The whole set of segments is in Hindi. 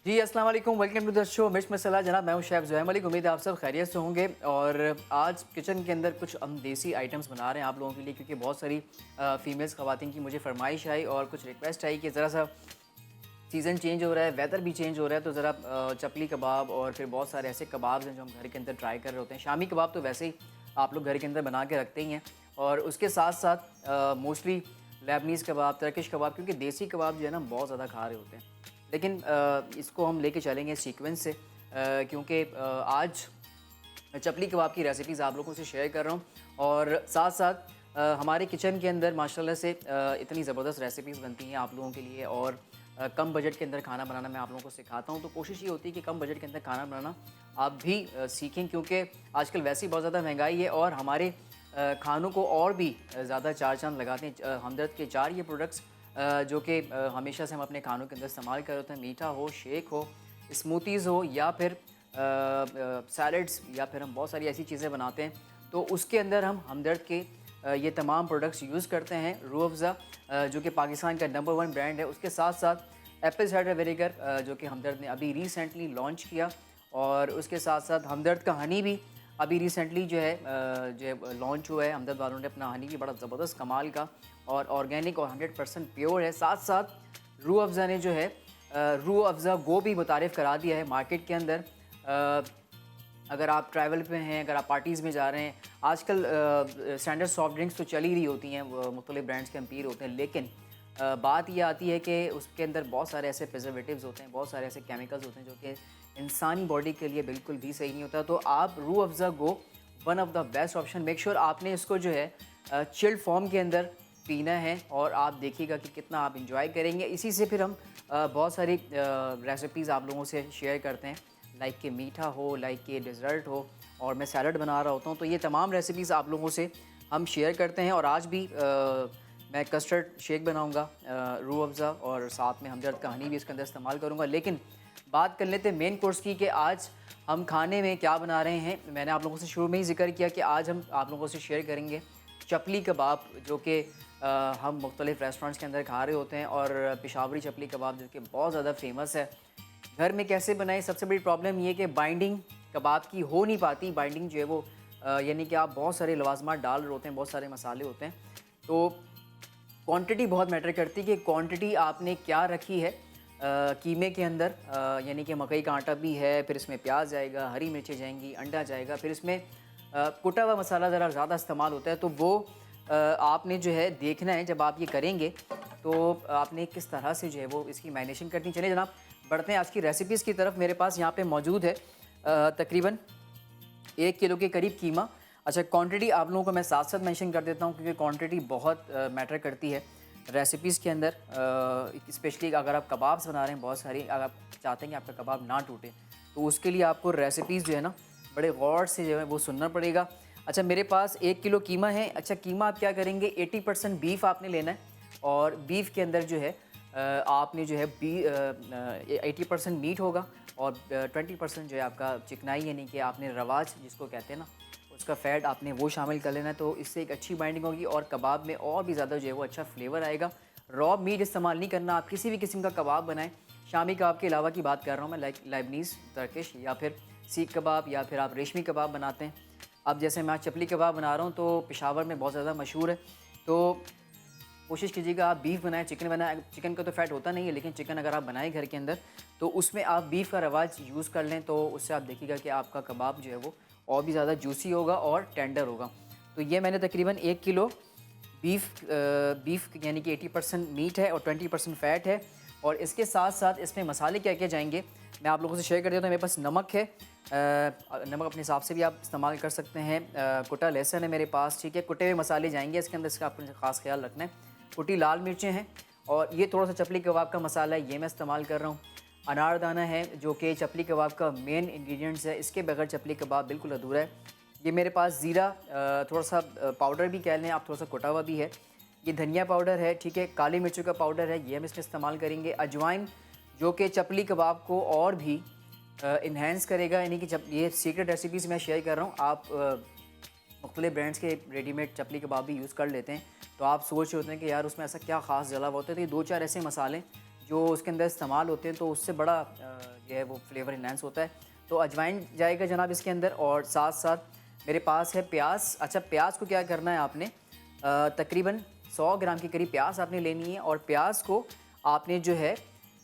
जी अस्सलाम वालेकुम, वेलकम टू द शो मिर्च मसाला। जनाब मैं हूं शेफ़ ज़ुहैब मलिक। उम्मीद है आप सब खैरियत से होंगे। और आज किचन के अंदर कुछ हम देसी आइटम्स बना रहे हैं आप लोगों के लिए, क्योंकि बहुत सारी फ़ीमेल्स ख़वातीन की मुझे फ़रमाइश आई और कुछ रिक्वेस्ट आई कि ज़रा सा सीज़न चेंज हो रहा है, वेदर भी चेंज हो रहा है, तो ज़रा चपली कबाब और फिर बहुत सारे ऐसे कबाब्स हैं जो हम घर के अंदर ट्राई कर रहे होते हैं। शामी कबाब तो वैसे ही आप लोग घर के अंदर बना के रखते ही हैं, और उसके साथ साथ मोस्टली लेबनीज़ कबाब, टर्किश कबाब, क्योंकि देसी कबाब जो है ना बहुत ज़्यादा खा रहे होते हैं। लेकिन इसको हम लेके चलेंगे सीक्वेंस से, क्योंकि आज चपली कबाब की रेसिपीज़ आप लोगों से शेयर कर रहा हूँ, और साथ साथ हमारे किचन के अंदर माशाल्लाह से इतनी ज़बरदस्त रेसिपीज़ बनती हैं आप लोगों के लिए, और कम बजट के अंदर खाना बनाना मैं आप लोगों को सिखाता हूँ। तो कोशिश ये होती है कि कम बजट के अंदर खाना बनाना आप भी सीखें, क्योंकि आजकल वैसे ही बहुत ज़्यादा महंगाई है, और हमारे खानों को और भी ज़्यादा चार चांद लगाते हैं हमदर्द के चार ये प्रोडक्ट्स, जो कि हमेशा से हम अपने खानों के अंदर इस्तेमाल कर रहे होते हैं। मीठा हो, शेक हो, स्मूथीज़ हो, या फिर सैलड्स, या फिर हम बहुत सारी ऐसी चीज़ें बनाते हैं, तो उसके अंदर हम हमदर्द के ये तमाम प्रोडक्ट्स यूज़ करते हैं। रूह अफ़ज़ा जो कि पाकिस्तान का नंबर 1 ब्रांड है, उसके साथ साथ एप्पल साइडर विनेगर जो कि हमदर्द ने अभी रिसेंटली लॉन्च किया, और उसके साथ साथ हमदर्द का हनी भी अभी रिसेंटली जो है लॉन्च हुआ है। हमदर्द वालों ने अपना हनी भी बड़ा ज़बरदस्त कमाल का और ऑर्गेनिक और 100% प्योर है। साथ साथ रूह अफ़ज़ा ने जो है रूह अफ़ज़ा गो भी मुतारिफ़ करा दिया है मार्केट के अंदर। अगर आप ट्रैवल पे हैं, अगर आप पार्टीज़ में जा रहे हैं, आजकल स्टैंडर्ड सॉफ्ट ड्रिंक्स तो चल ही रही होती हैं, मुख्तलिफ़ ब्रांड्स के एम्पीर होते हैं, लेकिन बात ये आती है कि उसके अंदर बहुत सारे ऐसे प्रिजर्वेटिव्स होते हैं, बहुत सारे ऐसे केमिकल्स होते हैं जो कि इंसानी बॉडी के लिए बिल्कुल भी सही नहीं होता। तो आप Rooh Afza go one of the best option. Make sure आपने इसको जो है चिल्ड फॉर्म के अंदर पीना है, और आप देखिएगा कि कितना आप इंजॉय करेंगे। इसी से फिर हम बहुत सारी रेसिपीज़ आप लोगों से शेयर करते हैं, लाइक कि मीठा हो, लाइक कि डेज़र्ट हो, और मैं सैलड बना रहा होता हूँ, तो ये तमाम रेसिपीज़ आप लोगों से हम शेयर करते हैं। और आज भी मैं कस्टर्ड शेक बनाऊँगा रूह अफ़ज़ा, और साथ में हमदर्द का हनी भी इसके अंदर इस्तेमाल करूँगा। लेकिन बात कर लेते हैं मेन कोर्स की, कि आज हम खाने में क्या बना रहे हैं। मैंने आप लोगों से शुरू में ही ज़िक्र किया कि आज हम आप लोगों से शेयर करेंगे चपली कबाब, जो कि हम मुख्तलिफ़ रेस्टोरेंट्स के अंदर खा रहे होते हैं, और पेशावरी चपली कबाब जो कि बहुत ज़्यादा फ़ेमस है। घर में कैसे बनाएं? सबसे बड़ी प्रॉब्लम ये है कि बाइंडिंग कबाब की हो नहीं पाती। बाइंडिंग जो है वो यानी कि आप बहुत सारे लवाज़मात डाल रहे होते हैं, बहुत सारे मसाले होते हैं, तो क्वांटिटी बहुत मैटर करती है कि क्वांटिटी आपने क्या रखी है कीमे के अंदर। यानी कि मकई का आटा भी है, फिर इसमें प्याज जाएगा, हरी मिर्चें जाएंगी, अंडा जाएगा, फिर इसमें कुटा हुआ मसाला ज़रा ज़्यादा इस्तेमाल होता है। तो वो आपने जो है देखना है जब आप ये करेंगे, तो आपने किस तरह से जो है वो इसकी मैरिनेशन करनी। चलिए जनाब, बढ़ते हैं आज की रेसिपीज़ की तरफ। मेरे पास यहाँ पे मौजूद है तकरीबन 1 किलो के करीब कीमा। अच्छा, क्वांटिटी आप लोगों को मैं साथ-साथ मेंशन कर देता हूँ, क्योंकि क्वांटिटी बहुत मैटर करती है रेसिपीज़ के अंदर। स्पेशली अगर आप कबाब्स बना रहे हैं बहुत सारी, अगर आप चाहते हैं कि आपका कबाब ना टूटे, तो उसके लिए आपको रेसिपीज़ जो है ना बड़े गौर से जो है वो सुनना पड़ेगा। अच्छा, मेरे पास 1 किलो कीमा है। अच्छा, कीमा आप क्या करेंगे, 80% बीफ आपने लेना है, और बीफ के अंदर जो है आपने जो है 80% मीट होगा, और 20% जो है आपका चिकनाई, यानी कि आपने रवाज जिसको कहते हैं ना, उसका फ़ैट आपने वो शामिल कर लेना है। तो इससे एक अच्छी बाइंडिंग होगी, और कबाब में और भी ज़्यादा जो है वो अच्छा फ्लेवर आएगा। रॉ मीट इस्तेमाल नहीं करना। आप किसी भी किस्म का कबाब बनाएं, शामी कबाब के अलावा की बात कर रहा हूँ मैं, लाइक लेबनीज़, टर्किश, या फिर सीख कबाब, या फिर आप रेशमी कबाब बनाते हैं। अब जैसे मैं आज चपली कबाब बना रहा हूँ, तो पेशावर में बहुत ज़्यादा मशहूर है। तो कोशिश कीजिएगा आप बीफ बनाएं, चिकन बनाएं। चिकन का तो फैट होता नहीं है, लेकिन चिकन अगर आप बनाएं घर के अंदर, तो उसमें आप बीफ का रवाज यूज़ कर लें, तो उससे आप देखिएगा कि आपका कबाब जो है वो और भी ज़्यादा जूसी होगा और टेंडर होगा। तो ये मैंने तकरीबन 1 किलो बीफ यानी कि 80% मीट है और 20% फ़ैट है। और इसके साथ साथ इसमें मसाले क्या क्या जाएंगे मैं आप लोगों से शेयर कर देता हूँ। मेरे पास नमक है, नमक अपने हिसाब से भी आप इस्तेमाल कर सकते हैं। कुटा लहसुन है मेरे पास, ठीक है। कुटे हुए मसाले जाएंगे इसके अंदर, इसका आपको ख़ास ख्याल रखना है। कुटी लाल मिर्चें हैं, और ये थोड़ा सा चपली कबाब का मसाला है, ये मैं इस्तेमाल कर रहा हूँ। अनारदाना है, जो कि चपली कबाब का मेन इंग्रेडिएंट्स है, इसके बगैर चपली कबाब बिल्कुल अधूरा है। ये मेरे पास ज़ीरा थोड़ा सा पाउडर भी कह लें आप, थोड़ा सा कुटा हुआ भी है। ये धनिया पाउडर है, ठीक है। काली मिर्चों का पाउडर है, ये हम इसमें इस्तेमाल करेंगे। अजवाइन, जो कि चपली कबाब को और भी इन्हेंस करेगा, यानी कि जब ये सीक्रेट रेसिपीज़ मैं शेयर कर रहा हूँ, आप मुख्तलिफ ब्रांड्स के रेडीमेड चपली कबाब भी यूज़ कर लेते हैं, तो आप सोच रहे होते हैं कि यार उसमें ऐसा क्या ख़ास जला हुआ होता है। तो ये 2-4 ऐसे मसाले जो उसके अंदर इस्तेमाल होते हैं, तो उससे बड़ा जो है वो फ्लेवर इन्हेंस होता है। तो अजवाइन जाएगा जनाब इसके अंदर, और साथ साथ मेरे पास है प्याज। अच्छा, प्याज को क्या करना है आपने, तकरीबन 100 ग्राम के करीब प्याज आपने लेनी है, और प्याज को आपने जो है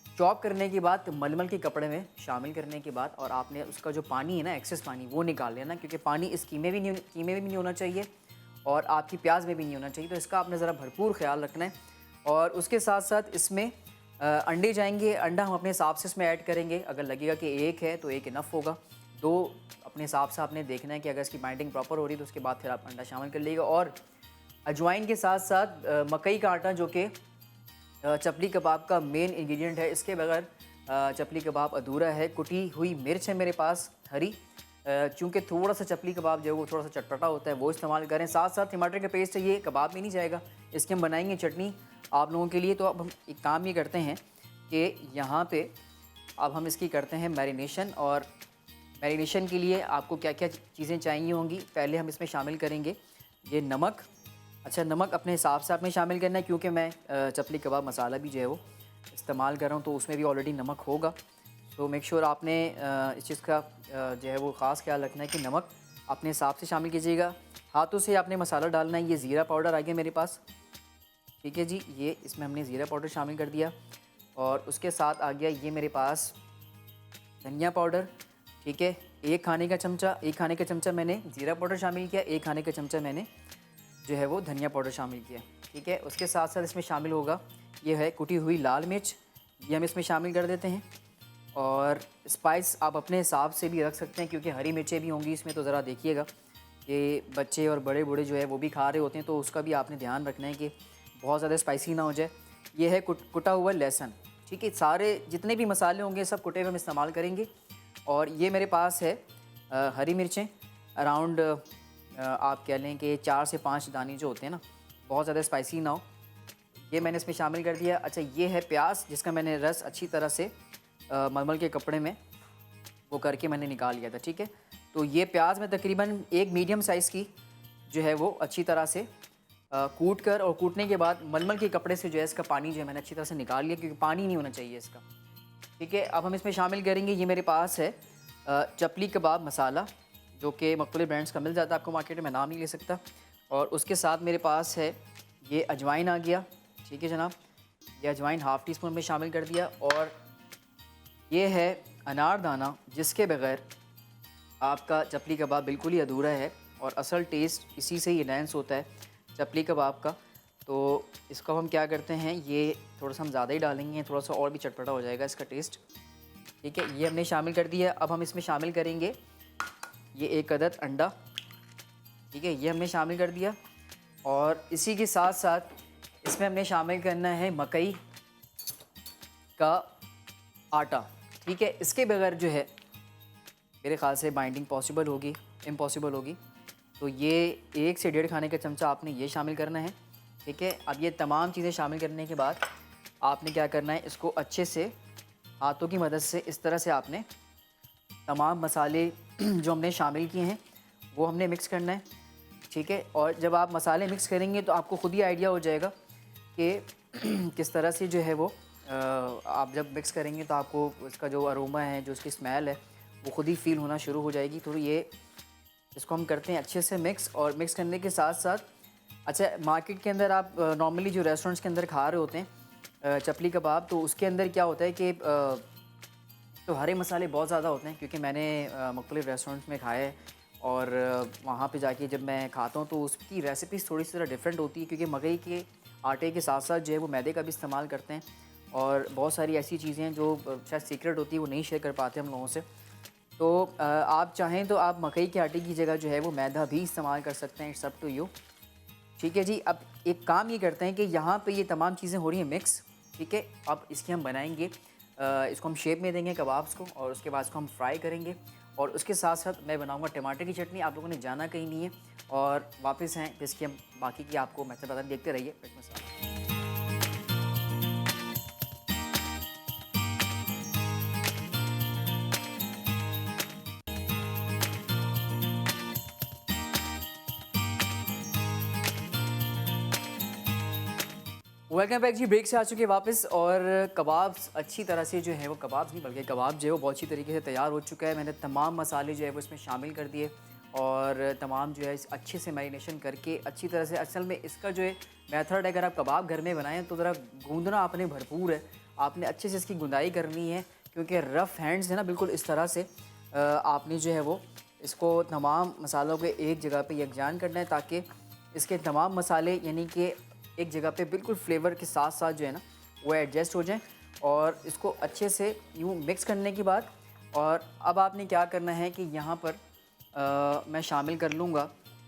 चॉप करने के बाद मलमल के कपड़े में शामिल करने के बाद, और आपने उसका जो पानी है ना, एक्सेस पानी, वो निकाल लेना, क्योंकि पानी इस कीमे में भी नहीं होना चाहिए और आपकी प्याज में भी नहीं होना चाहिए। तो इसका आपने ज़रा भरपूर ख्याल रखना है। और उसके साथ साथ इसमें अंडे जाएंगे। अंडा हम अपने हिसाब से इसमें ऐड करेंगे। अगर लगेगा कि एक है तो एक इनफ होगा, दो अपने हिसाब से आपने देखना है कि अगर इसकी बाइंडिंग प्रॉपर हो रही है तो उसके बाद फिर आप अंडा शामिल कर लीजिएगा। और अजवाइन के साथ साथ मकई का आटा, जो कि चपली कबाब का मेन इंग्रेडिएंट है, इसके बगैर चपली कबाब अधूरा है। कुटी हुई मिर्च है मेरे पास हरी, चूँकि थोड़ा सा चपली कबाब जो है वो थोड़ा सा चटपटा होता है, वो इस्तेमाल करें। साथ साथ टमाटर का पेस्ट है, ये कबाब में नहीं जाएगा, इसकी हम बनाएंगे चटनी आप लोगों के लिए। तो अब हम एक काम ये करते हैं कि यहाँ पे अब हम इसकी करते हैं मैरिनेशन। और मैरिनेशन के लिए आपको क्या क्या चीज़ें चाहिए होंगी, पहले हम इसमें शामिल करेंगे ये नमक। अच्छा, नमक अपने हिसाब से आपने शामिल करना है, क्योंकि मैं चपली कबाब मसाला भी जो है वो इस्तेमाल कर रहा हूँ, तो उसमें भी ऑलरेडी नमक होगा। तो मेक श्योर आपने इस चीज़ का जो है वो ख़ास ख्याल रखना है कि नमक अपने हिसाब से शामिल कीजिएगा। हाथों से आपने मसाला डालना है। ये ज़ीरा पाउडर आ गया मेरे पास, ठीक है जी, ये इसमें हमने ज़ीरा पाउडर शामिल कर दिया। और उसके साथ आ गया ये मेरे पास धनिया पाउडर, ठीक है, एक खाने का चमचा मैंने ज़ीरा पाउडर शामिल किया, एक खाने का चमचा मैंने जो है वो धनिया पाउडर शामिल किया, ठीक है। उसके साथ साथ इसमें शामिल होगा ये है कुटी हुई लाल मिर्च, ये हम इसमें शामिल कर देते हैं। और स्पाइस आप अपने हिसाब से भी रख सकते हैं, क्योंकि हरी मिर्चें भी होंगी इसमें, तो ज़रा देखिएगा कि बच्चे और बड़े बूढ़े जो है वो भी खा रहे होते हैं, तो उसका भी आपने ध्यान रखना है कि बहुत ज़्यादा स्पाइसी ना हो जाए। ये है कुटा हुआ लहसुन, ठीक है। सारे जितने भी मसाले होंगे सब कुटे हुए हम इस्तेमाल करेंगे। और ये मेरे पास है हरी मिर्चें, अराउंड आप कह लें कि 4 से 5 दाने जो होते हैं ना, बहुत ज़्यादा स्पाइसी ना हो, ये मैंने इसमें शामिल कर दिया। अच्छा, ये है प्याज, जिसका मैंने रस अच्छी तरह से मलमल के कपड़े में वो करके मैंने निकाल लिया था, ठीक है। तो ये प्याज में तकरीबन एक मीडियम साइज़ की जो है वो अच्छी तरह से कूट कर, और कूटने के बाद मलमल के कपड़े से जो है इसका पानी जो है मैंने अच्छी तरह से निकाल लिया, क्योंकि पानी नहीं होना चाहिए इसका, ठीक है। अब हम इसमें शामिल करेंगे, ये मेरे पास है चपली कबाब मसाला, जो कि मुख्तलिफ ब्रांड्स का मिल जाता है आपको मार्केट में, मैं नाम नहीं ले सकता। और उसके साथ मेरे पास है ये अजवाइन आ गया, ठीक है जनाब, ये अजवाइन हाफ़ टी स्पून में शामिल कर दिया। और ये है अनारदाना, जिसके बगैर आपका चपली कबाब बिल्कुल ही अधूरा है, और असल टेस्ट इसी से ही इनहेंस होता है चपली कबाब का। तो इसको हम क्या करते हैं, ये थोड़ा सा हम ज़्यादा ही डालेंगे, थोड़ा सा और भी चटपटा हो जाएगा इसका टेस्ट, ठीक है। ये हमने शामिल कर दिया। अब हम इसमें शामिल करेंगे ये एक अदद अंडा, ठीक है, ये हमने शामिल कर दिया। और इसी के साथ साथ इसमें हमने शामिल करना है मकई का आटा, ठीक है। इसके बगैर जो है मेरे ख़्याल से बाइंडिंग इम्पॉसिबल होगी। तो ये 1 से 1.5 खाने का चमचा आपने ये शामिल करना है, ठीक है। अब ये तमाम चीज़ें शामिल करने के बाद आपने क्या करना है, इसको अच्छे से हाथों की मदद से इस तरह से आपने तमाम मसाले जो हमने शामिल किए हैं वो हमने मिक्स करना है, ठीक है। और जब आप मसाले मिक्स करेंगे तो आपको ख़ुद ही आइडिया हो जाएगा कि किस तरह से जो है वो आप जब मिक्स करेंगे तो आपको इसका जो अरोमा है, जो इसकी स्मेल है, वो ख़ुद ही फील होना शुरू हो जाएगी। तो ये इसको हम करते हैं अच्छे से मिक्स। और मिक्स करने के साथ साथ, अच्छा, मार्केट के अंदर आप नॉर्मली जो रेस्टोरेंट्स के अंदर खा रहे होते हैं चपली कबाब, तो उसके अंदर क्या होता है कि तो हरे मसाले बहुत ज़्यादा होते हैं, क्योंकि मैंने मुख्तलिफ रेस्टोरेंट्स में खाया है, और वहाँ पे जाके जब मैं खाता हूँ तो उसकी रेसिपीज़ थोड़ी सी तरह डिफरेंट होती है, क्योंकि मकई के आटे के साथ साथ जो है वो मैदे का भी इस्तेमाल करते हैं, और बहुत सारी ऐसी चीज़ें हैं जो शायद सीक्रेट होती है, वो नहीं शेयर कर पाते हम लोगों से। तो आप चाहें तो आप मकई के आटे की जगह जो है वो मैदा भी इस्तेमाल कर सकते हैं, इट्स अप टू यू, ठीक है जी। अब एक काम ये करते हैं कि यहाँ पे ये तमाम चीज़ें हो रही हैं मिक्स, ठीक है। अब इसकी हम बनाएंगे, इसको हम शेप में देंगे कबाब्स को, और उसके बाद इसको हम फ्राई करेंगे। और उसके साथ साथ मैं बनाऊंगा टमाटर की चटनी। आप लोगों ने जाना कहीं नहीं है, और वापस हैं जिसकी हम बाकी की आपको मैं बता, देखते रहिए पेट मसाला। वेलकम बैक जी। ब्रेक से आ चुके हैं वापस और कबाब्स अच्छी तरह से जो है वो कबाब्स नहीं बल्कि कबाब जो है वो बहुत अच्छी तरीके से तैयार हो चुका है। मैंने तमाम मसाले जो है वो इसमें शामिल कर दिए और तमाम जो है इस अच्छे से मैरिनेशन करके अच्छी तरह से। असल में इसका जो है मेथड, अगर आप कबाब घर में बनाएं तो ज़रा गूंदना आपने भरपूर है, आपने अच्छे से इसकी गुंदाई करनी है क्योंकि रफ़ हैंड्स है ना, बिल्कुल इस तरह से आपने जो है वो इसको तमाम मसालों के एक जगह पे यकजान करना है ताकि इसके तमाम मसाले यानी कि एक जगह पे बिल्कुल फ्लेवर के साथ साथ जो है ना वो एडजस्ट हो जाएं। और इसको अच्छे से यूँ मिक्स करने के बाद और अब आपने क्या करना है कि यहाँ पर मैं शामिल कर लूँगा,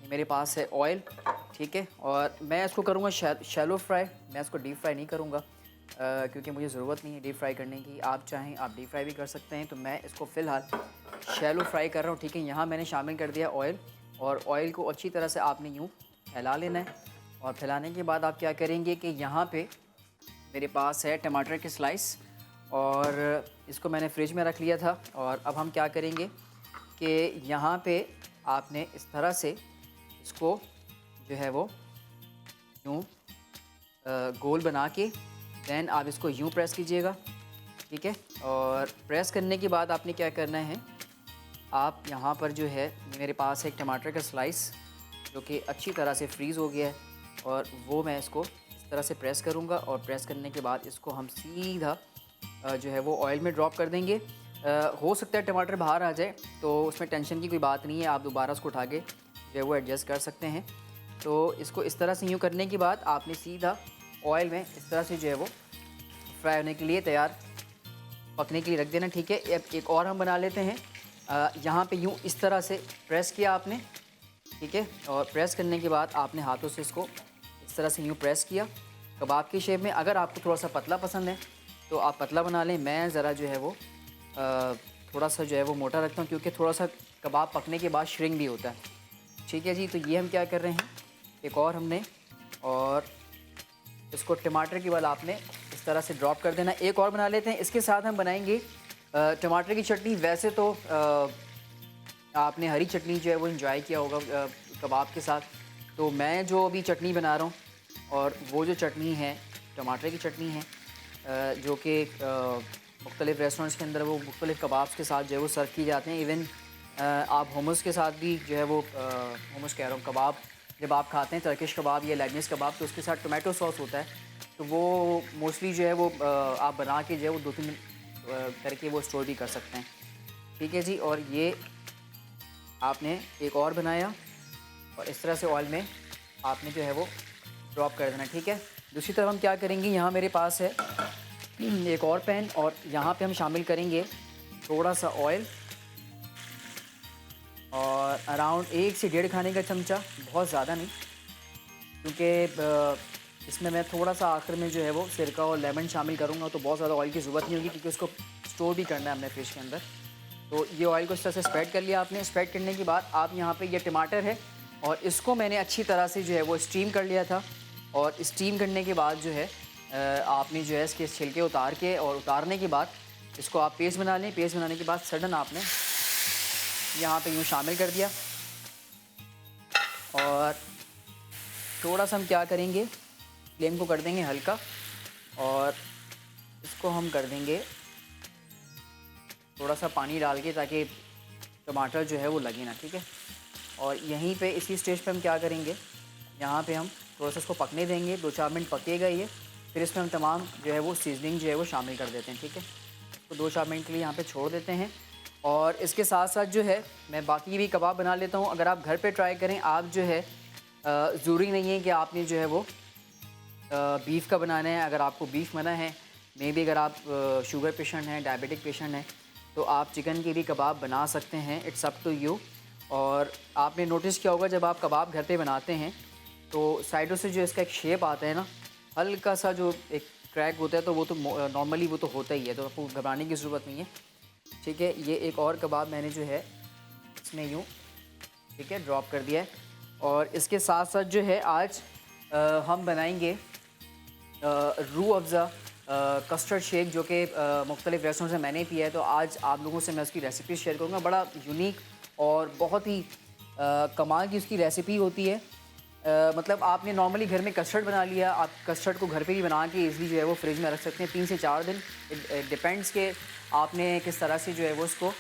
मेरे पास है ऑयल, ठीक है। और मैं इसको करूँगा शैलो फ्राई, मैं इसको डीप फ्राई नहीं करूँगा क्योंकि मुझे ज़रूरत नहीं है डीप फ्राई करने की। आप चाहें आप डीप फ्राई भी कर सकते हैं, तो मैं इसको फ़िलहाल शैलो फ्राई कर रहा हूँ, ठीक है। यहाँ मैंने शामिल कर दिया ऑयल और ऑयल को अच्छी तरह से आपने यूँ फैला लेना है। और फैलाने के बाद आप क्या करेंगे कि यहाँ पे मेरे पास है टमाटर के स्लाइस और इसको मैंने फ्रिज में रख लिया था। और अब हम क्या करेंगे कि यहाँ पे आपने इस तरह से इसको जो है वो यूँ गोल बना के दैन आप इसको यूँ प्रेस कीजिएगा, ठीक है। और प्रेस करने के बाद आपने क्या करना है, आप यहाँ पर जो है मेरे पास है एक टमाटर का स्लाइस जो कि अच्छी तरह से फ्रीज़ हो गया है और वो मैं इसको इस तरह से प्रेस करूँगा। और प्रेस करने के बाद इसको हम सीधा जो है वो ऑयल में ड्रॉप कर देंगे। हो सकता है टमाटर बाहर आ जाए, तो उसमें टेंशन की कोई बात नहीं है, आप दोबारा उसको उठा के जो है वो एडजस्ट कर सकते हैं। तो इसको इस तरह से यूँ करने के बाद आपने सीधा ऑयल में इस तरह से जो है वो फ्राई होने के लिए तैयार, पकने के लिए रख देना, ठीक है। एक और हम बना लेते हैं। यहाँ पे यूँ इस तरह से प्रेस किया आपने, ठीक है। और प्रेस करने के बाद आपने हाथों से इसको इस तरह से यूँ प्रेस किया कबाब की शेप में। अगर आपको थोड़ा सा पतला पसंद है तो आप पतला बना लें, मैं ज़रा जो है वो थोड़ा सा जो है वो मोटा रखता हूँ क्योंकि थोड़ा सा कबाब पकने के बाद श्रिंक भी होता है, ठीक है जी। तो ये हम क्या कर रहे हैं, एक और हमने, और इसको टमाटर के बाद आपने इस तरह से ड्रॉप कर देना। एक और बना लेते हैं, इसके साथ हम बनाएंगे टमाटर की चटनी। वैसे तो आपने हरी चटनी जो है वो एंजॉय किया होगा कबाब के साथ, तो मैं जो अभी चटनी बना रहा हूँ और वो जो चटनी है टमाटर की चटनी है जो कि मुख्तलिफ़ रेस्टोरेंट्स के अंदर वो मुख्तलिफ़ कबाब्स के साथ जो है वो सर्व की जाते हैं। इवन आप हुमस के साथ भी जो है वो हुमस कह रहा हूँ, कबाब जब आप खाते हैं टर्किश कबाब या लेबनीज़ कबाब, तो उसके साथ टोमेटो सॉस होता है, तो वो मोस्टली जो है वो आप बना के जो है वो 2-3 दिन करके वो स्टोर भी कर सकते हैं, ठीक है जी। और ये आपने एक और बनाया और इस तरह से ऑयल में आपने जो है वो ड्रॉप कर देना, ठीक है। दूसरी तरफ हम क्या करेंगे, यहाँ मेरे पास है एक और पैन और यहाँ पे हम शामिल करेंगे थोड़ा सा ऑयल और अराउंड 1 से 1.5 खाने का चमचा, बहुत ज़्यादा नहीं, क्योंकि इसमें मैं थोड़ा सा आखिर में जो है वो सिरका और लेमन शामिल करूँगा, तो बहुत ज़्यादा ऑयल की ज़रूरत नहीं होगी क्योंकि उसको स्टोर भी करना है हमने फिश के अंदर। तो ये ऑयल को इस तरह से स्प्रेड कर लिया आपने। स्प्रेड करने के बाद आप यहाँ पे ये टमाटर है और इसको मैंने अच्छी तरह से जो है वो स्टीम कर लिया था। और स्टीम करने के बाद जो है आपने जो है इसके छिलके उतार के, और उतारने के बाद इसको आप पेस्ट बना लें। पेस्ट बनाने के बाद सडन आपने यहाँ पे यूँ शामिल कर दिया और थोड़ा सा हम क्या करेंगे, फ्लेम को कर देंगे हल्का और इसको हम कर देंगे थोड़ा सा पानी डाल के ताकि टमाटर जो है वो लगे ना, ठीक है। और यहीं पे इसी स्टेज पे हम क्या करेंगे, यहाँ पे हम थोड़ा सा इसको पकने देंगे, 2-4 मिनट पकेगा ये, फिर इसमें हम तमाम जो है वो सीजनिंग जो है वो शामिल कर देते हैं, ठीक है। तो 2-4 मिनट के लिए यहाँ पे छोड़ देते हैं। और इसके साथ साथ जो है मैं बाकी भी कबाब बना लेता हूँ। अगर आप घर पे ट्राई करें, आप जो है ज़रूरी नहीं है कि आपने जो है वो बीफ का बनाना है। अगर आपको बीफ मना है, मे बी अगर आप शुगर पेशेंट हैं, डायबिटिक पेशेंट हैं, तो आप चिकन के भी कबाब बना सकते हैं, इट्स अप टू यू। और आपने नोटिस किया होगा जब आप कबाब घर पे बनाते हैं तो साइडों से जो इसका एक शेप आता है ना, हल्का सा जो एक क्रैक होता है, तो वो तो नॉर्मली वो तो होता ही है, तो आपको घबराने की ज़रूरत नहीं है, ठीक है। ये एक और कबाब मैंने जो है इसमें यूँ, ठीक है, ड्रॉप कर दिया है। और इसके साथ साथ जो है आज हम बनाएंगे रूह अफ़ज़ा कस्टर्ड शेक, जो कि मुख्तलिफ़ रेस्टोरेंट से मैंने पिया है, तो आज आप लोगों से मैं उसकी रेसिपी शेयर करूँगा। बड़ा यूनिक और बहुत ही कमाल की उसकी रेसिपी होती है। मतलब आपने नॉर्मली घर में कस्टर्ड बना लिया, आप कस्टर्ड को घर पे भी बना के ईज़िली जो है वो फ्रिज में रख सकते हैं 3 से 4 दिन। इट डिपेंड्स कि आपने किस तरह से जो है वो उसको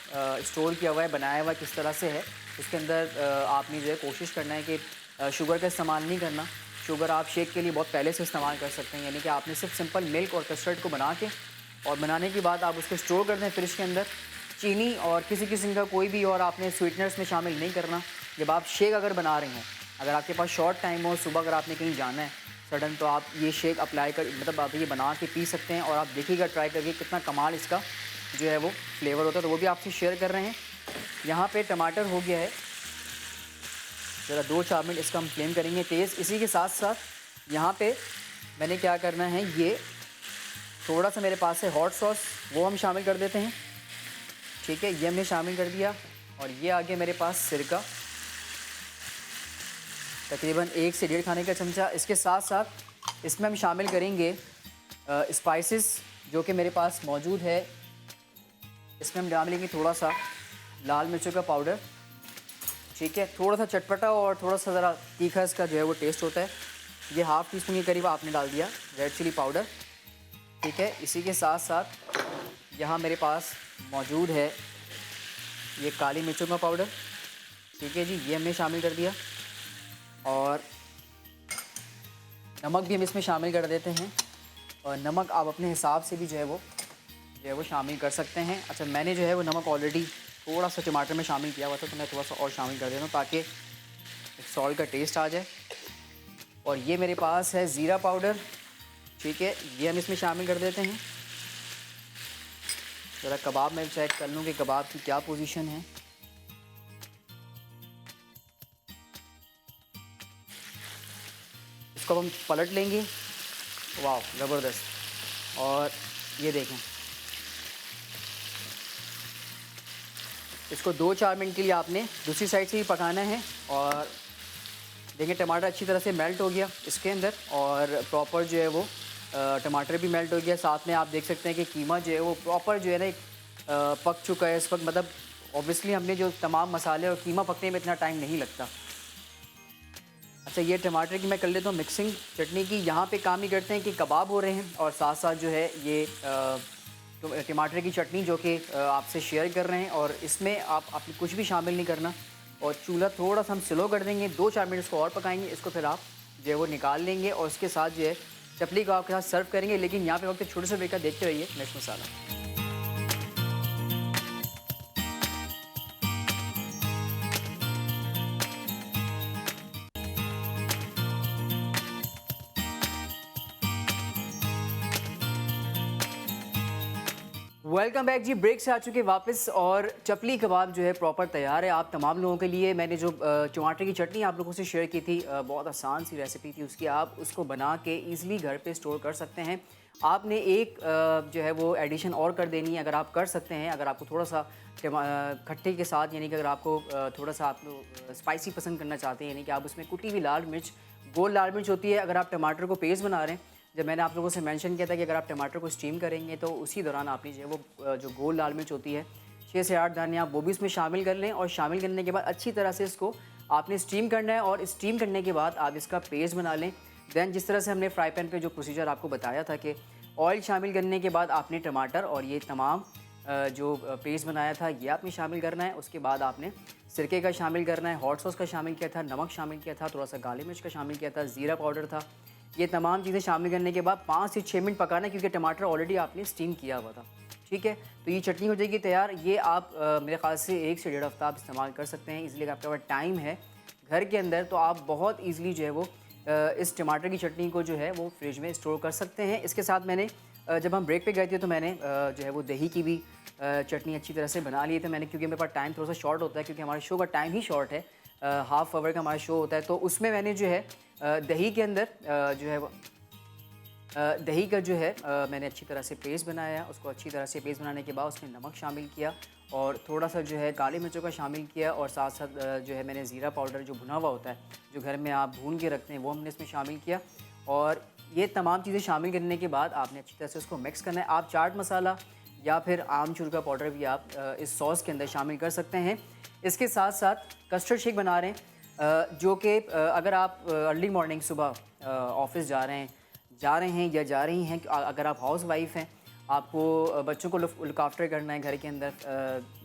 स्टोर किया हुआ है, बनाया हुआ है, किस तरह से है। उसके अंदर आपने जो है कोशिश करना है कि शुगर का इस्तेमाल नहीं करना। शुगर आप शेक के लिए बहुत पहले से इस्तेमाल कर सकते हैं, यानी कि आपने सिर्फ सिंपल मिल्क और कस्टर्ड को बना के और बनाने के बाद आप उसको स्टोर कर दें फ्रिज के अंदर। चीनी और किसी किस्म का कोई भी और आपने स्वीटनर्स में शामिल नहीं करना। जब आप शेक अगर बना रहे हों, अगर आपके पास शॉर्ट टाइम हो, सुबह अगर आपने कहीं जाना है सडन, तो आप ये शेक अप्लाई कर मतलब आप ये बना के पी सकते हैं और आप देखिएगा ट्राई करके कितना कमाल इसका जो है वो फ्लेवर होता है। तो वो भी आपसे शेयर कर रहे हैं। यहाँ पे टमाटर हो गया है, ज़रा 2-4 मिनट इसका हम फ्लेम करेंगे तेज़। इसी के साथ साथ यहाँ पे मैंने क्या करना है, ये थोड़ा सा मेरे पास है हॉट सॉस, वो हम शामिल कर देते हैं। ठीक है, ये हमने शामिल कर दिया। और ये आ गया मेरे पास सिरका, तकरीबन 1 से 1.5 खाने का चमचा। इसके साथ साथ इसमें हम शामिल करेंगे स्पाइसेस जो कि मेरे पास मौजूद है। इसमें हम डालेंगे थोड़ा सा लाल मिर्चों का पाउडर। ठीक है, थोड़ा सा चटपटा और थोड़ा सा ज़रा तीखा इसका जो है वो टेस्ट होता है। ये हाफ़ टी स्पून के करीब आपने डाल दिया रेड चिली पाउडर। ठीक है, इसी के साथ साथ यहाँ मेरे पास मौजूद है ये काली मिर्चों का पाउडर। ठीक है जी, ये हमने शामिल कर दिया। और नमक भी हम इसमें शामिल कर देते हैं। और नमक आप अपने हिसाब से भी जो है वो शामिल कर सकते हैं। अच्छा, मैंने जो है वो नमक ऑलरेडी थोड़ा सा टमाटर में शामिल किया हुआ था, तो मैं थोड़ा सा और शामिल कर देता हूँ ताकि सॉल्ट का टेस्ट आ जाए। और ये मेरे पास है ज़ीरा पाउडर। ठीक है, ये हम इसमें शामिल कर देते हैं। ज़रा कबाब में चेक कर लूँ कि कबाब की क्या पोजीशन है। इसको हम पलट लेंगे। वाह, ज़बरदस्त। और ये देखें, इसको 2-4 मिनट के लिए आपने दूसरी साइड से ही पकाना है। और देखिए टमाटर अच्छी तरह से मेल्ट हो गया इसके अंदर, और प्रॉपर जो है वो टमाटर भी मेल्ट हो गया। साथ में आप देख सकते हैं कि कीमा जो है वो प्रॉपर जो है ना पक चुका है इस वक्त। मतलब ऑब्वियसली हमने जो तमाम मसाले और कीमा पकने में इतना टाइम नहीं लगता। अच्छा, ये टमाटर की मैं कर लेता हूँ मिक्सिंग चटनी की। यहाँ पे काम ही करते हैं कि कबाब हो रहे हैं और साथ साथ जो है ये टमाटर की चटनी जो कि आपसे शेयर कर रहे हैं। और इसमें आपने कुछ भी शामिल नहीं करना। और चूल्हा थोड़ा सा हम स्लो कर देंगे, 2-4 मिनट इसको और पकाएंगे। इसको फिर आप जो है वो निकाल लेंगे और उसके साथ जो है चपली कबाब के साथ सर्व करेंगे। लेकिन यहाँ पे वक्त छोटे से ब्रेक का देखते रहिए मिर्च मसाला। वेलकम बैक जी, ब्रेक से आ चुके वापस। और चपली कबाब जो है प्रॉपर तैयार है आप तमाम लोगों के लिए। मैंने जो टमाटर की चटनी आप लोगों से शेयर की थी, बहुत आसान सी रेसिपी थी उसकी। आप उसको बना के ईज़िली घर पे स्टोर कर सकते हैं। आपने एक जो है वो एडिशन और कर देनी है, अगर आप कर सकते हैं। अगर आपको थोड़ा सा खट्टे के साथ, यानी कि अगर आपको थोड़ा सा आप स्पाइसी पसंद करना चाहते हैं, यानी कि आप उसमें कुटी हुई लाल मिर्च, गोल लाल मिर्च होती है। अगर आप टमाटर को पेस्ट बना रहे हैं, जब मैंने आप लोगों से मेंशन किया था कि अगर आप टमाटर को स्टीम करेंगे तो उसी दौरान आपने जो है वो जो गोल लाल मिर्च होती है 6 से 8 दाने, आप वो भी इसमें शामिल कर लें। और शामिल करने के बाद अच्छी तरह से इसको आपने स्टीम करना है। और स्टीम करने के बाद आप इसका पेस्ट बना लें। दैन जिस तरह से हमने फ्राई पैन पे जो प्रोसीजर आपको बताया था कि ऑयल शामिल करने के बाद आपने टमाटर और ये तमाम जो पेस्ट बनाया था ये आपने शामिल करना है। उसके बाद आपने सिरके का शामिल करना है, हॉट सॉस का शामिल किया था, नमक शामिल किया था, थोड़ा सा काली मिर्च का शामिल किया था, ज़ीरा पाउडर था। ये तमाम चीज़ें शामिल करने के बाद 5 से 6 मिनट पकाना है, क्योंकि टमाटर ऑलरेडी आपने स्टीम किया हुआ था। ठीक है, तो ये चटनी हो जाएगी तैयार। ये आप मेरे ख्याल से 1 से 1.5 हफ्ता आप इस्तेमाल कर सकते हैं। इसलिए आपके पास टाइम है घर के अंदर, तो आप बहुत ईज़िली जो है वो इस टमाटर की चटनी को जो है वो फ्रिज में स्टोर कर सकते हैं। इसके साथ मैंने जब हम ब्रेक पे गए थे तो मैंने जो है वो दही की भी चटनी अच्छी तरह से बना ली थी मैंने, क्योंकि मेरे पास टाइम थोड़ा सा शॉर्ट होता है, क्योंकि हमारे शो का टाइम ही शॉर्ट है। हाफ आवर का हमारा शो होता है। तो उसमें मैंने जो है दही के अंदर जो है वो दही का जो है मैंने अच्छी तरह से पेस्ट बनाया। उसको अच्छी तरह से पेस्ट बनाने के बाद उसमें नमक शामिल किया और थोड़ा सा जो है काली मिर्चों का शामिल किया। और साथ साथ जो है मैंने ज़ीरा पाउडर जो भुना हुआ होता है, जो घर में आप भून के रखते हैं, वो हमने इसमें शामिल किया। और ये तमाम चीज़ें शामिल करने के बाद आपने अच्छी तरह से उसको मिक्स करना है। आप चाट मसाला या फिर आमचूर का पाउडर भी आप इस सॉस के अंदर शामिल कर सकते हैं। इसके साथ साथ कस्टर्ड शेक बना रहे हैं जो कि अगर आप अर्ली मॉर्निंग सुबह ऑफिस जा रहे हैं या जा रही हैं, अगर आप हाउस वाइफ हैं, आपको बच्चों को लुक आफ्टर करना है घर के अंदर,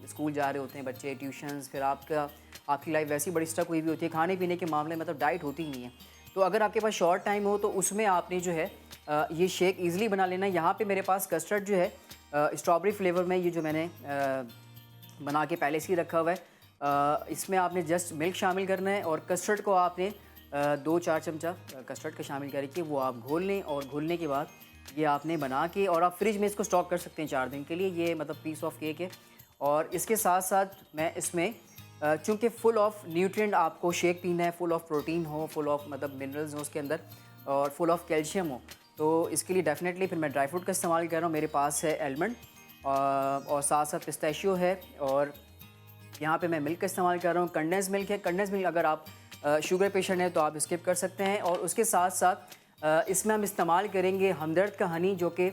स्कूल जा रहे होते हैं बच्चे, ट्यूशन्स, फिर आपकी लाइफ वैसी बड़ी स्टक हुई भी होती है खाने पीने के मामले में, मतलब डाइट होती ही नहीं है। तो अगर आपके पास शॉर्ट टाइम हो तो उसमें आपने जो है ये शेक ईज़िली बना लेना है। यहाँ पे मेरे पास कस्टर्ड जो है स्ट्रॉबेरी फ्लेवर में, ये जो मैंने बना के पहले से ही रखा हुआ है, इसमें आपने जस्ट मिल्क शामिल करना है और कस्टर्ड को आपने 2-4 चमचा कस्टर्ड का शामिल करके वो आप घोल लें, और घोलने के बाद ये आपने बना के और आप फ्रिज में इसको स्टॉक कर सकते हैं 4 दिन के लिए। ये मतलब पीस ऑफ केक है। और इसके साथ साथ मैं इसमें चूँकि फुल ऑफ न्यूट्रिएंट आपको शेक पीना है, फुल ऑफ प्रोटीन हो, फुल ऑफ मतलब मिनरल्स हो उसके अंदर, और फुल ऑफ कैल्शियम हो, तो इसके लिए डेफिनेटली फिर मैं ड्राई फ्रूट का इस्तेमाल कर रहा हूँ। मेरे पास है आलमंड और साथ साथ पिस्ताशियो है, और यहाँ पे मैं मिल्क का इस्तेमाल कर रहा हूँ। कंडेंस मिल्क है। कंडेंस मिल्क अगर आप शुगर पेशेंट हैं तो आप स्किप कर सकते हैं। और उसके साथ साथ इसमें हम इस्तेमाल करेंगे हमदर्द का हनी, जो कि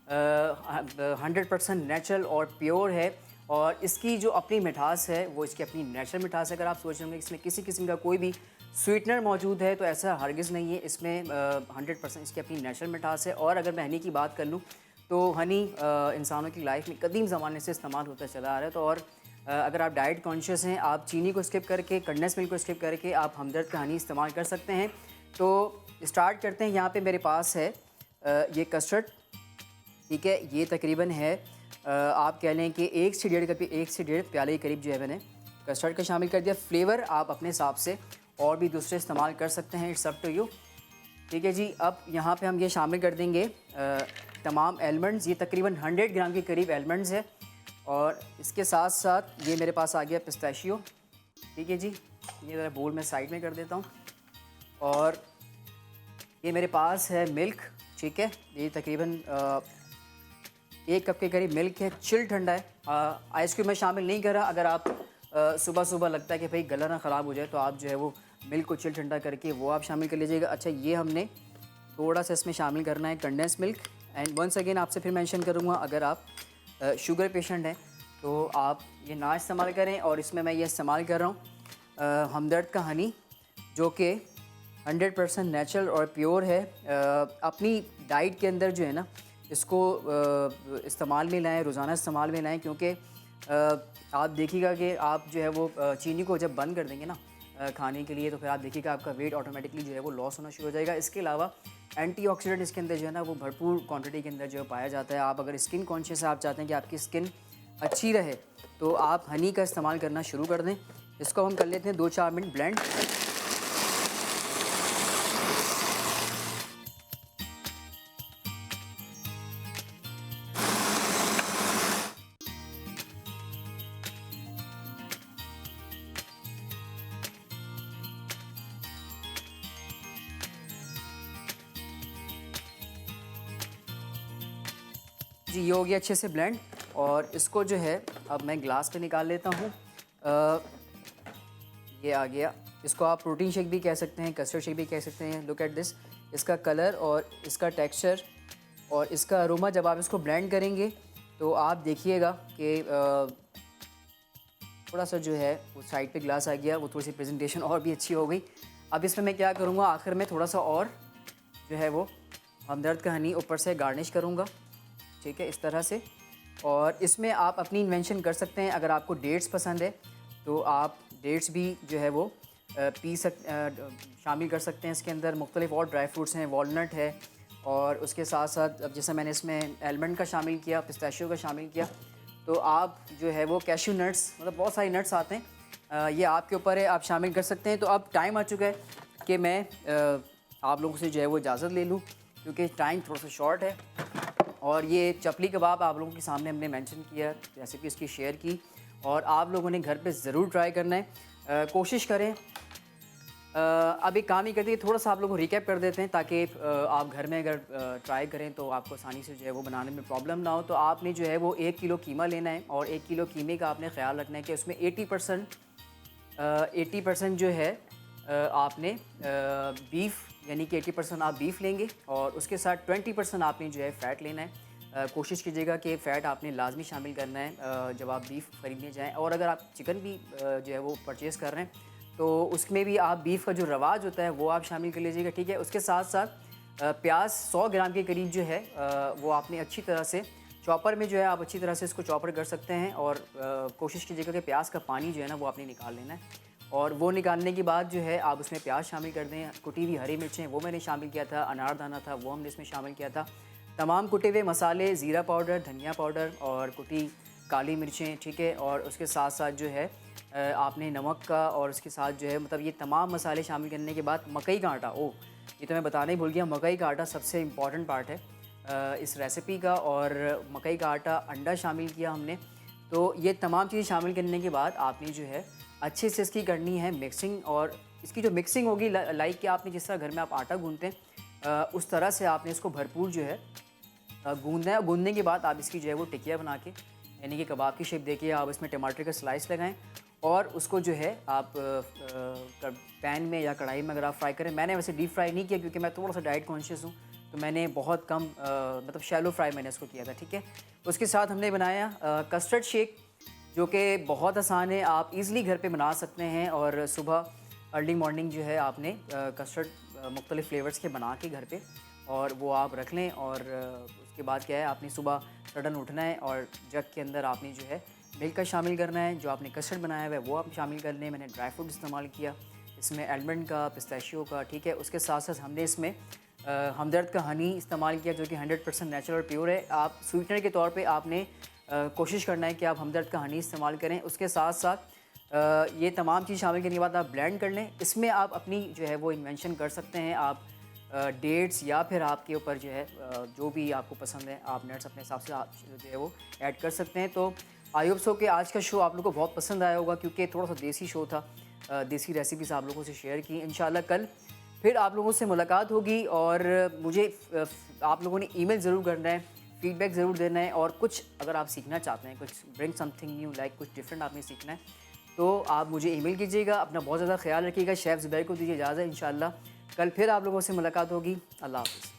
100% नेचुरल और प्योर है, और इसकी जो अपनी मिठास है वो इसकी अपनी नेचुरल मिठास है। अगर आप सोच रहे होंगे इसमें किसी किस्म का कोई भी स्वीटनर मौजूद है, तो ऐसा हरगिज़ नहीं है। इसमें 100% इसकी अपनी नेचुरल मिठास है। और अगर मैं हनी की बात कर लूँ तो हनी इंसानों की लाइफ में कदीम ज़माने से इस्तेमाल होता चला आ रहा है। तो और अगर आप डाइट कॉन्शियस हैं, आप चीनी को स्किप करके, कंडेंस मिल्क को स्किप करके आप हमदर्द का हनी इस्तेमाल कर सकते हैं। तो स्टार्ट करते हैं। यहाँ पे मेरे पास है ये कस्टर्ड, ठीक है, ये तकरीबन है आप कह लें कि 1 से 1.5 प्याले के करीब जो है मैंने कस्टर्ड का शामिल कर दिया। फ्लेवर आप अपने हिसाब से और भी दूसरे इस्तेमाल कर सकते हैं, इट्स अप टू यू, ठीक है जी। अब यहाँ पे हम ये शामिल कर देंगे तमाम आलमंड्स, ये तकरीबन 100 ग्राम के करीब आलमंड्स है। और इसके साथ साथ ये मेरे पास आ गया पिस्ताशियो, ठीक है जी। ये ज़रा बोल में साइड में कर देता हूँ। और ये मेरे पास है मिल्क, ठीक है, ये तकरीबन 1 कप के करीब मिल्क है, चिल ठंडा है। आइसक्रीम में शामिल नहीं करा। अगर आप सुबह सुबह लगता है कि भाई गला ना ख़राब हो जाए, तो आप जो है वो मिल्क को चिल ठंडा करके वो आप शामिल कर लीजिएगा। अच्छा, ये हमने थोड़ा सा इसमें शामिल करना है condense milk. And once again आपसे फिर मेंशन करूँगा, अगर आप शुगर पेशेंट हैं तो आप ये ना इस्तेमाल करें। और इसमें मैं ये इस्तेमाल कर रहा हूँ हमदर्द का हनी, जो कि 100% नेचुरल और प्योर है। अपनी डाइट के अंदर जो है ना, इसको इस्तेमाल में लाएँ, रोज़ाना इस्तेमाल में लाएँ, क्योंकि आप देखिएगा कि आप जो है वो चीनी को जब बंद कर देंगे ना खाने के लिए, तो फिर आप देखिएगा आपका वेट ऑटोमेटिकली जो है वो लॉस होना शुरू हो जाएगा। इसके अलावा एंटीऑक्सीडेंट इसके अंदर जो है ना वो भरपूर क्वांटिटी के अंदर जो है पाया जाता है। आप अगर स्किन कॉन्शियस है, आप चाहते हैं कि आपकी स्किन अच्छी रहे, तो आप हनी का इस्तेमाल करना शुरू कर दें। इसको हम कर लेते हैं 2-4 मिनट ब्लेंड। जी, ये हो गया अच्छे से ब्लेंड। और इसको जो है अब मैं ग्लास पे निकाल लेता हूँ। ये आ गया। इसको आप प्रोटीन शेक भी कह सकते हैं, कस्टर्ड शेक भी कह सकते हैं। लुक एट दिस, इसका कलर और इसका टेक्सचर और इसका अरोमा, जब आप इसको ब्लेंड करेंगे तो आप देखिएगा कि थोड़ा सा जो है वो साइड पे ग्लास आ गया, वो थोड़ी सी प्रेजेंटेशन और भी अच्छी हो गई। अब इसमें मैं क्या करूँगा, आखिर में थोड़ा सा और जो है वो हमदर्द का हनी ऊपर से गार्निश करूँगा, ठीक है, इस तरह से। और इसमें आप अपनी इन्वेंशन कर सकते हैं। अगर आपको डेट्स पसंद है तो आप डेट्स भी जो है वो शामिल कर सकते हैं इसके अंदर। मुख्तलिफ और ड्राई फ्रूट्स हैं, वॉलनट है, और उसके साथ साथ अब जैसे मैंने इसमें आलमंड का शामिल किया, पिस्ताशियो का शामिल किया, तो आप जो है वो कैश्यू नट्स, मतलब बहुत सारे नट्स आते हैं, ये आपके ऊपर है, आप शामिल कर सकते हैं। तो अब टाइम आ चुका है कि मैं आप लोगों से जो है वो इजाज़त ले लूँ, क्योंकि टाइम थोड़ा सा शॉर्ट है। और ये चपली कबाब आप लोगों के सामने हमने मेंशन किया, रेसिपी इसकी शेयर की, और आप लोगों ने घर पे ज़रूर ट्राई करना है। कोशिश करें। अब एक काम ही करते हैं, थोड़ा सा आप लोगों को रिकैप कर देते हैं, ताकि आप घर में अगर ट्राई करें तो आपको आसानी से जो है वो बनाने में प्रॉब्लम ना हो। तो आपने जो है वो 1 किलो कीमा लेना है, और 1 किलो कीमे का आपने ख्याल रखना है कि उसमें 80% जो है आपने बीफ, यानी कि 80% आप बीफ लेंगे, और उसके साथ 20% आपने जो है फ़ैट लेना है। कोशिश कीजिएगा कि फ़ैट आपने लाजमी शामिल करना है जब आप बीफ ख़रीदने जाएं। और अगर आप चिकन भी जो है वो परचेज़ कर रहे हैं तो उसमें भी आप बीफ का जो रवाज होता है वो आप शामिल कर लीजिएगा, ठीक है। उसके साथ साथ प्याज 100 ग्राम के करीब जो है वो आपने अच्छी तरह से चॉपर में जो है आप अच्छी तरह से इसको चॉपर कर सकते हैं। और कोशिश कीजिएगा कि प्याज का पानी जो है ना वो आपने निकाल लेना है। और वो निकालने के बाद जो है आप उसमें प्याज शामिल कर दें, कुटी हुई हरी मिर्चें वो मैंने शामिल किया था, अनारदाना था वो हमने इसमें शामिल किया था, तमाम कुटे हुए मसाले, ज़ीरा पाउडर, धनिया पाउडर और कुटी काली मिर्चें, ठीक है। और उसके साथ साथ जो है आपने नमक का और उसके साथ जो है मतलब ये तमाम मसाले शामिल करने के बाद मकई का आटा, ओह ये तो मैं बताना ही भूल गया, मकई का आटा सबसे इम्पॉर्टेंट पार्ट है इस रेसिपी का। और मकई का आटा, अंडा शामिल किया हमने। तो ये तमाम चीज़ें शामिल करने के बाद आपने जो है अच्छे से इसकी करनी है मिक्सिंग। और इसकी जो मिक्सिंग होगी लाइक कि आपने जिस तरह घर में आप आटा गूंथते हैं उस तरह से आपने इसको भरपूर जो है गूंदना है। गूंदने के बाद आप इसकी जो है वो टिकिया बना के यानी कि कबाब की शेप देखिए, आप इसमें टमाटर का स्लाइस लगाएं और उसको जो है आप पैन में या कढ़ाई में अगर आप फ्राई करें। मैंने वैसे डीप फ्राई नहीं किया क्योंकि मैं थोड़ा सा डाइट कॉन्शियस हूँ, तो मैंने बहुत कम मतलब शैलो फ्राई मैंने इसको किया था, ठीक है। उसके साथ हमने बनाया कस्टर्ड शेक, जो कि बहुत आसान है, आप इजीली घर पे बना सकते हैं। और सुबह अर्ली मॉर्निंग जो है आपने कस्टर्ड मुख्तलिफ़ फ्लेवर्स के बना के घर पे और वो आप रख लें। और उसके बाद क्या है, आपने सुबह सडन उठना है और जग के अंदर आपने जो है मिल्क का शामिल करना है, जो आपने कस्टर्ड बनाया हुआ है वो आप शामिल कर लें। मैंने ड्राई फ्रूट इस्तेमाल किया इसमें, आलमंड का, पिस्ताशियो का, ठीक है। उसके साथ साथ हमने इसमें हमदर्द का हनी इस्तेमाल किया जो कि 100% नेचुरल और प्योर है। आप स्वीटनर के तौर पे आपने कोशिश करना है कि आप हमदर्द का हनी इस्तेमाल करें। उसके साथ साथ ये तमाम चीज़ शामिल करने के बाद आप ब्लेंड कर लें। इसमें आप अपनी जो है वो इन्वेंशन कर सकते हैं, आप डेट्स या फिर आपके ऊपर जो है जो भी आपको पसंद है आप नट्स अपने हिसाब से आप जो है वो ऐड कर सकते हैं। तो आई होप सो कि आज का शो आप लोगों को बहुत पसंद आया होगा क्योंकि थोड़ा सा देसी शो था, देसी रेसिपीज़ आप लोगों से शेयर की। इंशाल्लाह कल फिर आप लोगों से मुलाकात होगी और मुझे आप लोगों ने ईमेल ज़रूर करना है, फीडबैक ज़रूर देना है। और कुछ अगर आप सीखना चाहते हैं, कुछ ब्रिंग समथिंग न्यू लाइक कुछ डिफरेंट आपने सीखना है तो आप मुझे ईमेल कीजिएगा। अपना बहुत ज़्यादा ख्याल रखिएगा। शेफ़ ज़ुबैर को दीजिए इजाज़त, इंशाल्लाह कल फिर आप लोगों से मुलाकात होगी। अल्लाह हाफ़िज़।